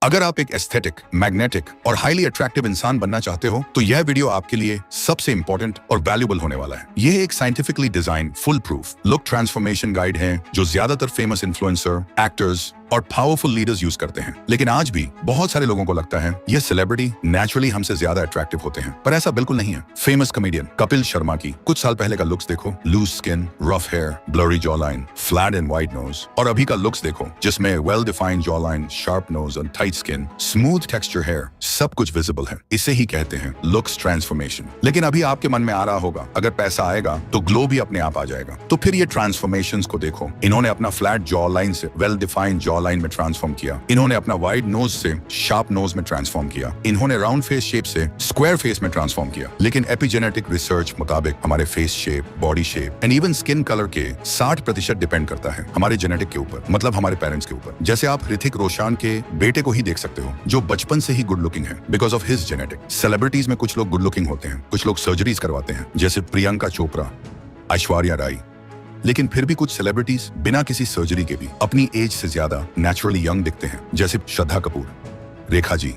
अगर आप एक एस्थेटिक, मैग्नेटिक और हाईली अट्रैक्टिव इंसान बनना चाहते हो तो यह वीडियो आपके लिए सबसे इंपॉर्टेंट और वैल्यूबल होने वाला है। यह एक scientifically design full proof look transformation guide है जो ज्यादातर फेमस इन्फ्लुएंसर, एक्टर्स और पावरफुल लीडर्स यूज करते हैं। लेकिन आज भी बहुत सारे लोगों को लगता है यह सेलिब्रिटी नेचुरली हमसे ज्यादा अट्रैक्टिव होते हैं, पर ऐसा बिल्कुल नहीं है। फेमस कॉमेडियन कपिल शर्मा की कुछ साल पहले का लुक्स देखो, loose skin, rough hair, blurry jaw line, flat and wide nose, और अभी का लुक्स देखो जिसमें well defined jaw line, sharp nose और tight skin, smooth texture hair, सब कुछ विजिबल है। इसे ही कहते हैं लुक्स ट्रांसफॉर्मेशन। लेकिन अभी आपके मन में आ रहा होगा अगर पैसा आएगा तो ग्लो भी अपने आप आ जाएगा। तो फिर ये ट्रांसफॉर्मेशंस को देखो। इन्होंने अपना फ्लैट जॉ लाइन से वेल डिफाइंड जॉ लाइन में ट्रांसफॉर्म किया, इन्होंने अपना वाइड नोज से शार्प नोज में ट्रांसफॉर्म किया, इन्होंने राउंड फेस शेप से स्क्वायर फेस में ट्रांसफॉर्म किया। लेकिन एपिजेनेटिक रिसर्च मुताबिक हमारे face shape, body shape and even skin colour के 60% डिपेंड करता है हमारे जेनेटिक के ऊपर, मतलब हमारे पेरेंट्स के ऊपर। जैसे आप ऋतिक रोशन के बेटे को ही देख सकते हो जो बचपन से ही गुड लुकिंग है because of his genetic. Celebrities में कुछ लोग गुड लुकिंग होते हैं, कुछ लोग सर्जरीज करवाते हैं जैसे प्रियंका चोपड़ा, ऐश्वर्या राय। लेकिन फिर भी कुछ सेलिब्रिटीज बिना किसी सर्जरी के भी अपनी एज से ज्यादा नेचुरली यंग दिखते हैं, जैसे श्रद्धा कपूर, रेखा जी,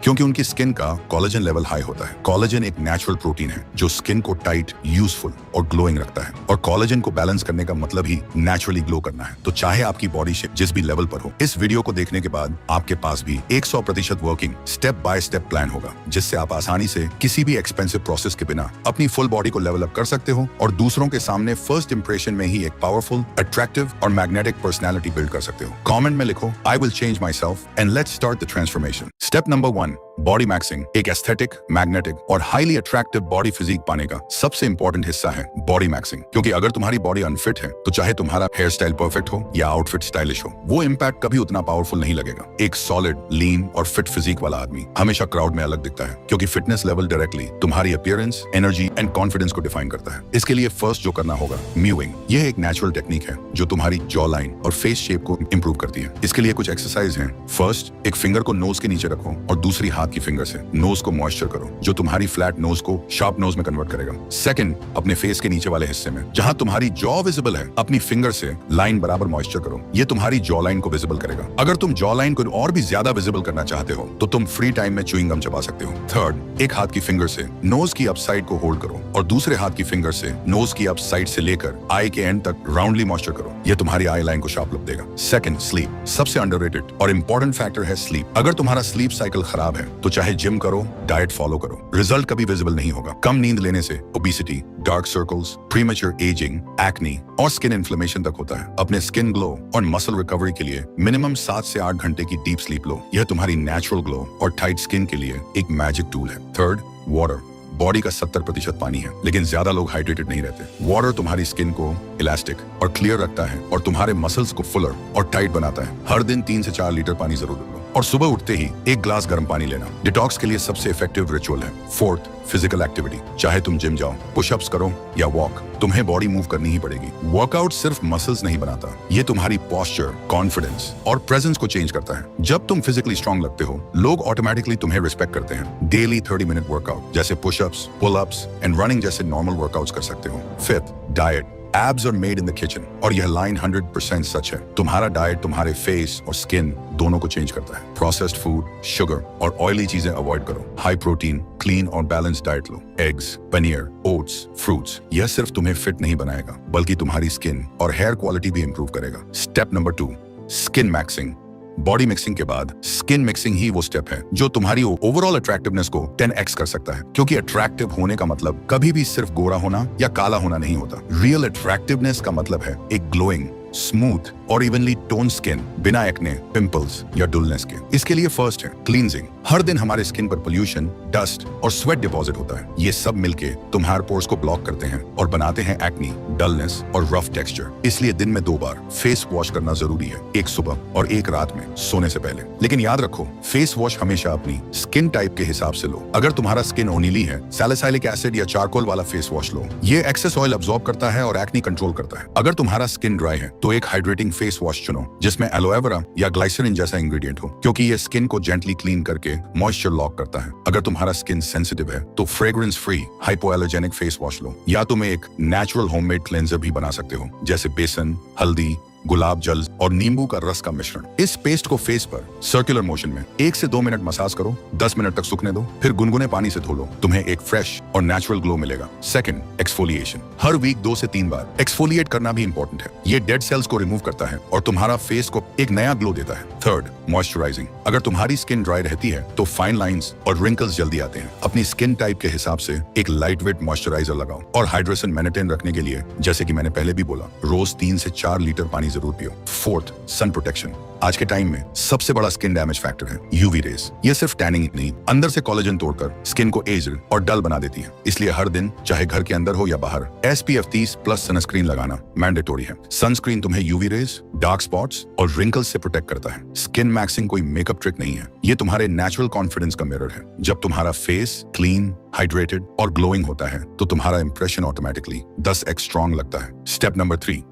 क्योंकि उनकी स्किन का कोलेजन लेवल हाई होता है। कोलेजन एक नेचुरल प्रोटीन है जो स्किन को टाइट, यूजफुल और ग्लोइंग रखता है, और कोलेजन को बैलेंस करने का मतलब ही नेचुरली ग्लो करना है। तो चाहे आपकी बॉडी शेप जिस भी लेवल पर हो, इस वीडियो को देखने के बाद आपके पास भी 100% working step by step plan होगा जिससे आप आसानी से किसी भी एक्सपेंसिव प्रोसेस के बिना अपनी फुल बॉडी को लेवल अप कर सकते हो और दूसरों के सामने फर्स्ट इंप्रेशन में ही एक पावरफुल, अट्रैक्टिव और मैग्नेटिक पर्सनैलिटी बिल्ड कर सकते हो। कमेंट में लिखो I will change my self and let's start the transformation. Step number 1, body maxing. एक एस्थेटिक, मैग्नेटिक और हाईली अट्रैक्टिव बॉडी फिजिक पाने का सबसे इंपॉर्टेंट हिस्सा है बॉडी मैक्सिंग। क्योंकि अगर तुम्हारी बॉडी अनफिट है तो चाहे तुम्हारा हेयर स्टाइल परफेक्ट हो या आउटफिट स्टाइलिश हो, वो इम्पैक्ट कभी उतना पावरफुल नहीं लगेगा। एक सॉलिड, लीन और फिट फिजिक वाला आदमी हमेशा क्राउड में अलग दिखता है क्योंकि फिटनेस लेवल डायरेक्टली तुम्हारी अपीयरेंस, एनर्जी एंड कॉन्फिडेंस को डिफाइन करता है। इसके लिए फर्स्ट जो करना होगा, म्यूइंग। यह एक नेचुरल टेक्निक है जो तुम्हारी जॉ लाइन और फेस शेप को इंप्रूव करती है। इसके लिए कुछ एक्सरसाइज हैं। फर्स्ट, एक फिंगर को नोज के नीचे रखो और दूसरी हाथ की फिंगर से नोज को मॉइस्चर करो जो तुम्हारी फ्लैट नोज को शार्प नोज में कन्वर्ट करेगा। सेकंड, अपने फेस के नीचे वाले हिस्से में जहां तुम्हारी जॉ विजिबल है, अपनी फिंगर से लाइन बराबर मॉइस्चर करो। ये तुम्हारी जॉ लाइन को विजिबल करेगा। अगर तुम जॉ लाइन को और भी ज्यादा विजिबल करना चाहते हो तो तुम फ्री टाइम में च्युइंग गम चबा सकते हो। थर्ड, एक हाथ की फिंगर से नोज की अप साइड को होल्ड करो और दूसरे हाथ की फिंगर से नोज की अप साइड से लेकर आई के एंड तक राउंडली मॉइस्चर करो। यह तुम्हारी आई लाइन को शार्प लुक देगा। Second, sleep. सबसे अंडररेटेड और इंपॉर्टेंट फैक्टर है स्लीप। अगर तुम्हारा स्लीप साइकिल खराब है तो चाहे जिम करो, डाइट फॉलो करो, रिजल्ट कभी विजिबल नहीं होगा। कम नींद लेने से obesity, dark circles, premature ageing, acne और स्किन इन्फ्लेमेशन तक होता है। अपने स्किन ग्लो और मसल रिकवरी के लिए मिनिमम 7 से 8 घंटे की डीप स्लीप लो। यह तुम्हारी नेचुरल ग्लो और टाइट स्किन के लिए एक मैजिक टूल है। Third, water. बॉडी का 70% पानी है लेकिन ज्यादा लोग हाइड्रेटेड नहीं रहते। वाटर तुम्हारी स्किन को इलास्टिक और क्लियर रखता है और तुम्हारे मसल्स को फुलर और टाइट बनाता है। हर दिन 3 से 4 लीटर पानी जरूर लो और सुबह उठते ही 1 ग्लास गर्म पानी लेना डिटॉक्स के लिए सबसे इफेक्टिव रिचुअल है। Fourth, physical activity. चाहे तुम जिम जाओ, पुशअप्स करो या वॉक, तुम्हें बॉडी मूव करनी ही पड़ेगी। वर्कआउट सिर्फ मसल्स नहीं बनाता, ये तुम्हारी पोस्चर, कॉन्फिडेंस और प्रेजेंस को चेंज करता है। जब तुम फिजिकली स्ट्रांग लगते हो, लोग ऑटोमेटिकली तुम्हें रिस्पेक्ट करते हैं। डेली 30 मिनट वर्कआउट जैसे पुशअप्स, पुल-अप्स एंड रनिंग जैसे नॉर्मल वर्कआउट्स कर सकते हो। Fifth, diet. Abs are made in the kitchen, और यह लाइन 100% सच है। तुम्हारा डाइट तुम्हारे फेस और स्किन दोनों को चेंज करता है। प्रोसेस्ड फूड, शुगर और ऑयली चीजें अवॉइड करो। हाई प्रोटीन, क्लीन और बैलेंस्ड डाइट लो। Eggs, paneer, oats, fruits. यह सिर्फ तुम्हें फिट नहीं बनाएगा बल्कि तुम्हारी स्किन और हेयर क्वालिटी भी इंप्रूव करेगा। Step number 2, skin maxing. Body mixing के बाद स्किन मिक्सिंग ही वो स्टेप है जो तुम्हारी ओवरऑल अट्रैक्टिवनेस को 10x कर सकता है। क्योंकि अट्रैक्टिव होने का मतलब कभी भी सिर्फ गोरा होना या काला होना नहीं होता। रियल अट्रैक्टिवनेस का मतलब है एक ग्लोइंग, स्मूथ और इवनली टोन स्किन बिना एक्ने, पिंपल्स या डुलनेस के। इसके लिए फर्स्ट है क्लींजिंग। हर दिन हमारे स्किन पर पोल्यूशन, डस्ट और स्वेट डिपॉजिट होता है। ये सब मिलके तुम्हारे पोर्स को ब्लॉक करते हैं और बनाते हैं एक्ने, डलनेस और रफ टेक्सचर। इसलिए दिन में 2 बार फेस वॉश करना जरूरी है, एक सुबह और एक रात में सोने से पहले। लेकिन याद रखो, फेस वॉश हमेशा अपनी स्किन टाइप के हिसाब से लो। अगर तुम्हारा स्किन ओनिली है, सैलिसाइलिक एसिड या चारकोल वाला फेस वॉश लो। ये एक्सेस ऑयल अब्सॉर्ब करता है और एक्ने कंट्रोल करता है। अगर तुम्हारा स्किन ड्राई है तो एक हाइड्रेटिंग फेस वॉश चुनो जिसमें एलोवेरा या ग्लाइसरीन जैसा इंग्रेडिएंट हो, क्योंकि ये स्किन को जेंटली क्लीन करके मॉइस्चर लॉक करता है। अगर तुम्हारा स्किन सेंसिटिव है तो fragrance free hypoallergenic face wash लो, या तुम एक नेचुरल होममेड क्लेंजर भी बना सकते हो जैसे बेसन, हल्दी गुलाब जल और नींबू का रस का मिश्रण। इस पेस्ट को फेस पर सर्कुलर मोशन में 1 से 2 मिनट मसाज करो, 10 मिनट तक सूखने दो, फिर गुनगुने पानी से धो लो। तुम्हें एक फ्रेश और नेचुरल ग्लो मिलेगा। Second, exfoliation. हर वीक 2 से 3 बार एक्सफोलिएट करना भी इंपॉर्टेंट है। ये डेड सेल्स को रिमूव करता है और तुम्हारा फेस को एक नया ग्लो देता है। Third, moisturising. अगर तुम्हारी स्किन ड्राई रहती है तो फाइन लाइंस और रिंकल्स जल्दी आते हैं। अपनी स्किन टाइप के हिसाब से एक लाइट वेट मॉइस्चराइजर लगाओ और हाइड्रेशन मेंटेन रखने के लिए, जैसे कि मैंने पहले भी बोला, रोज 3 से 4 लीटर पानी जरूर पियो। Fourth, sun protection. आज के टाइम में सबसे बड़ा स्किन डैमेज फैक्टर है यूवी रेज। ये सिर्फ टैनिंग नहीं, अंदर से कोलेजन तोड़कर स्किन को एज्ड और डल बना देती है। इसलिए हर दिन, चाहे घर के अंदर हो या बाहर, SPF 30+ सनस्क्रीन लगाना मैंडेटोरी है। सनस्क्रीन तुम्हें यूवी रेज, डार्क स्पॉट्स और रिंकल्स से प्रोटेक्ट करता है। स्किन मैक्सिंग कोई मेकअप ट्रिक नहीं है, ये तुम्हारे नेचुरल कॉन्फिडेंस का मिरर है। जब तुम्हारा फेस क्लीन, हाइड्रेटेड और ग्लोइंग होता है तो तुम्हारा इंप्रेशन ऑटोमेटिकली 10x स्ट्रॉन्ग लगता है। Step number 3,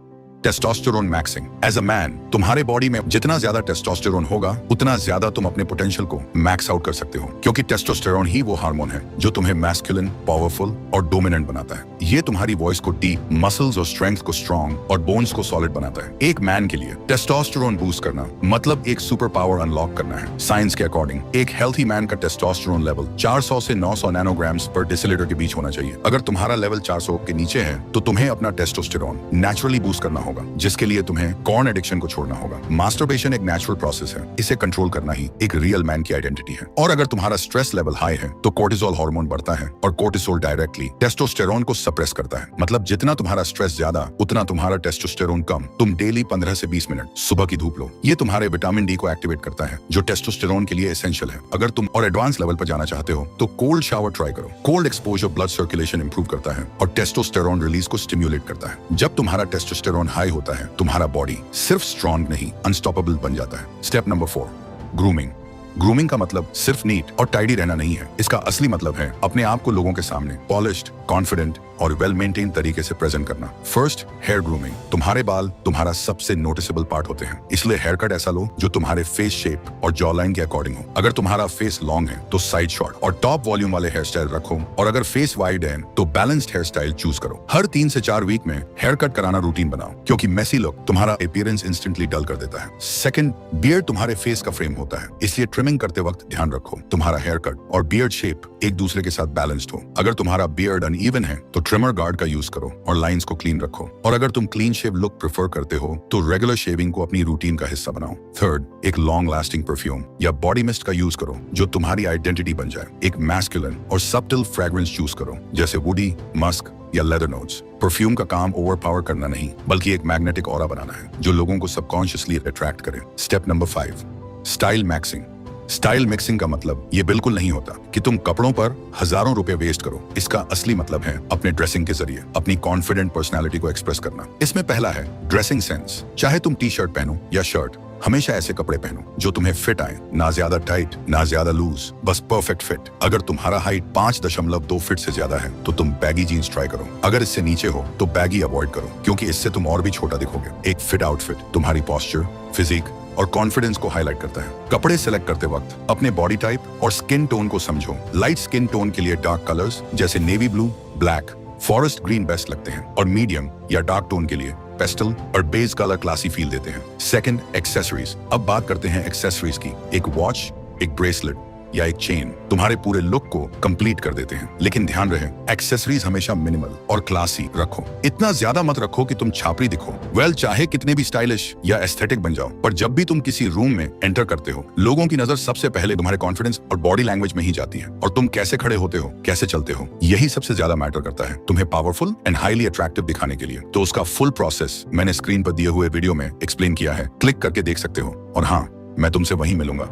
testosterone maxing. As a man, तुम्हारे बॉडी में जितना ज्यादा टेस्टोस्टेरोन होगा उतना ज्यादा तुम अपने पोटेंशियल को मैक्स आउट कर सकते हो, क्योंकि टेस्टोस्टेरोन ही वो हार्मोन है जो तुम्हें मैस्कुलिन, पावरफुल और डोमिनेंट बनाता है। ये तुम्हारी वॉइस को डीप, मसल्स और स्ट्रेंथ को स्ट्रॉन्ग और बोन्स को सॉलिड बनाता है। एक मैन के लिए टेस्टोस्टेरोन बूस्ट करना मतलब एक सुपर पावर अनलॉक करना है। साइंस के अकॉर्डिंग एक हेल्थी मैन का टेस्टोस्टेरोन लेवल 400 से 900 नैनोग्राम्स पर डेसिलीटर के बीच होना चाहिए। अगर तुम्हारा लेवल 400 के नीचे है तो तुम्हें अपना टेस्टोस्टेरोन नेचुरली बूस्ट करना होगा, जिसके लिए तुम्हें कॉर्न एडिक्शन को छोड़ना होगा। मास्टरबेशन एक नेचुरल प्रोसेस है, इसे कंट्रोल करना ही एक रियल मैन की आइडेंटिटी है। और अगर तुम्हारा स्ट्रेस लेवल हाई है तो कोर्टिसोल हार्मोन बढ़ता है और कोर्टिसोल डायरेक्टली टेस्टोस्टेरोन को सप्रेस करता है। मतलब जितना तुम्हारा स्ट्रेस ज्यादा उतना तुम्हारा टेस्टोस्टेरोन कम। तुम डेली 15 से 20 मिनट सुबह की धूप लो, ये तुम्हारे विटामिन डी को एक्टिवेट करता है जो टेस्टोस्टेरोन के लिए एसेंशियल है। अगर तुम और एडवांस लेवल पर जाना चाहते हो तो कोल्ड शावर ट्राई करो। Cold exposure blood circulation improve करता है और टेस्टोस्टेरोन रिलीज को स्टिम्युलेट करता है। जब तुम्हारा टेस्टोस्टेरोन हाई होता है तुम्हारा बॉडी सिर्फ स्ट्रॉन्ग नहीं, अनस्टॉपेबल बन जाता है। Step number 4, grooming. ग्रूमिंग का मतलब सिर्फ नीट और टाइडी रहना नहीं है। इसका असली मतलब है अपने आप को लोगों के सामने पॉलिश्ड, कॉन्फिडेंट और वेल मेंटेन तरीके से प्रेजेंट करना। First, hair grooming. तुम्हारे बाल तुम्हारा सबसे नोटिसेबल पार्ट होते हैं, इसलिए हेयर कट ऐसा लो जो तुम्हारे फेस शेप और जॉ लाइन के अकॉर्डिंग हो। अगर तुम्हारा फेस लॉन्ग है तो साइड शॉर्ट और टॉप वॉल्यूम वाले हेयर स्टाइल रखो, और अगर फेस वाइड है तो बैलेंस्ड हेयर स्टाइल चूज करो। हर 3 से 4 वीक में हेयर कट कराना रूटीन बनाओ, क्योंकि मेसी लुक तुम्हारा अपीयरेंस इंस्टेंटली डल कर देता है। सेकंड, बियर्ड तुम्हारे फेस का फ्रेम होता है, इसलिए ट्रिमिंग करते वक्त ध्यान रखो तुम्हारा हेयर कट और बियर्ड शेप एक दूसरे के साथ बैलेंस्ड हो। अगर तुम्हारा बियर्ड अनइवन है तो ट्रिमर गार्ड का यूज करो और लाइंस को क्लीन रखो। और अगर तुम क्लीन शेव लुक प्रेफर करते हो तो रेगुलर शेविंग को अपनी रूटीन का हिस्सा बनाओ। थर्ड, एक लॉन्ग लास्टिंग परफ्यूम या बॉडी मिस्ट का यूज करो जो तुम्हारी आइडेंटिटी बन जाए। एक मैस्कुलिन और सब्टिल फ्रेग्रेंस चूज करो, जैसे वुडी, मस्क या लेदर नोट्स। परफ्यूम का काम ओवरपावर करना नहीं, बल्कि एक मैग्नेटिक ऑरा बनाना है जो लोगों को सबकॉन्शियसली अट्रैक्ट करे। Step number 5, style maxing. Style mixing का मतलब ये बिल्कुल नहीं होता कि तुम कपड़ों पर हजारों रुपए वेस्ट करो। इसका असली मतलब है अपने ड्रेसिंग के जरिए अपनी कॉन्फिडेंट पर्सनालिटी को एक्सप्रेस करना। इसमें पहला है ड्रेसिंग सेंस। चाहे तुम टी शर्ट पहनो या शर्ट, हमेशा ऐसे कपड़े पहनो जो तुम्हें फिट आए, ना ज्यादा टाइट ना ज्यादा लूज, बस परफेक्ट फिट। अगर तुम्हारा हाइट 5.2 फीट से ज्यादा है तो तुम बैगी जीन्स ट्राई करो। अगर इससे नीचे हो तो बैगी अवॉइड करो, क्योंकि इससे तुम और भी छोटा दिखोगे। एक फिट आउटफिट तुम्हारी पोस्चर, फिजिक और कॉन्फिडेंस को हाईलाइट करता है। कपड़े सेलेक्ट करते वक्त अपने बॉडी टाइप और स्किन टोन को समझो। लाइट स्किन टोन के लिए डार्क कलर्स जैसे navy blue, black, forest green best लगते हैं, और मीडियम या डार्क टोन के लिए पेस्टल और बेज कलर क्लासी फील देते हैं। Second, accessories. अब बात करते हैं एक्सेसरीज की। एक वॉच, एक ब्रेसलेट या एक चेन तुम्हारे पूरे लुक को कंप्लीट कर देते हैं। लेकिन ध्यान रहे, एक्सेसरीज हमेशा मिनिमल और क्लासी रखो। इतना ज्यादा मत रखो कि तुम छापरी दिखो। वेल, चाहे कितने भी स्टाइलिश या एस्थेटिक बन जाओ, पर जब भी तुम किसी रूम में एंटर करते हो, लोगों की नजर सबसे पहले तुम्हारे कॉन्फिडेंस और बॉडी लैंग्वेज में ही जाती है। और तुम कैसे खड़े होते हो, कैसे चलते हो, यही सबसे ज्यादा मैटर करता है तुम्हें पावरफुल एंड हाईली अट्रैक्टिव दिखाने के लिए। तो उसका फुल प्रोसेस मैंने स्क्रीन पर दिए हुए वीडियो में एक्सप्लेन किया है, क्लिक करके देख सकते हो। और हाँ, मैं तुमसे वहीं मिलूंगा।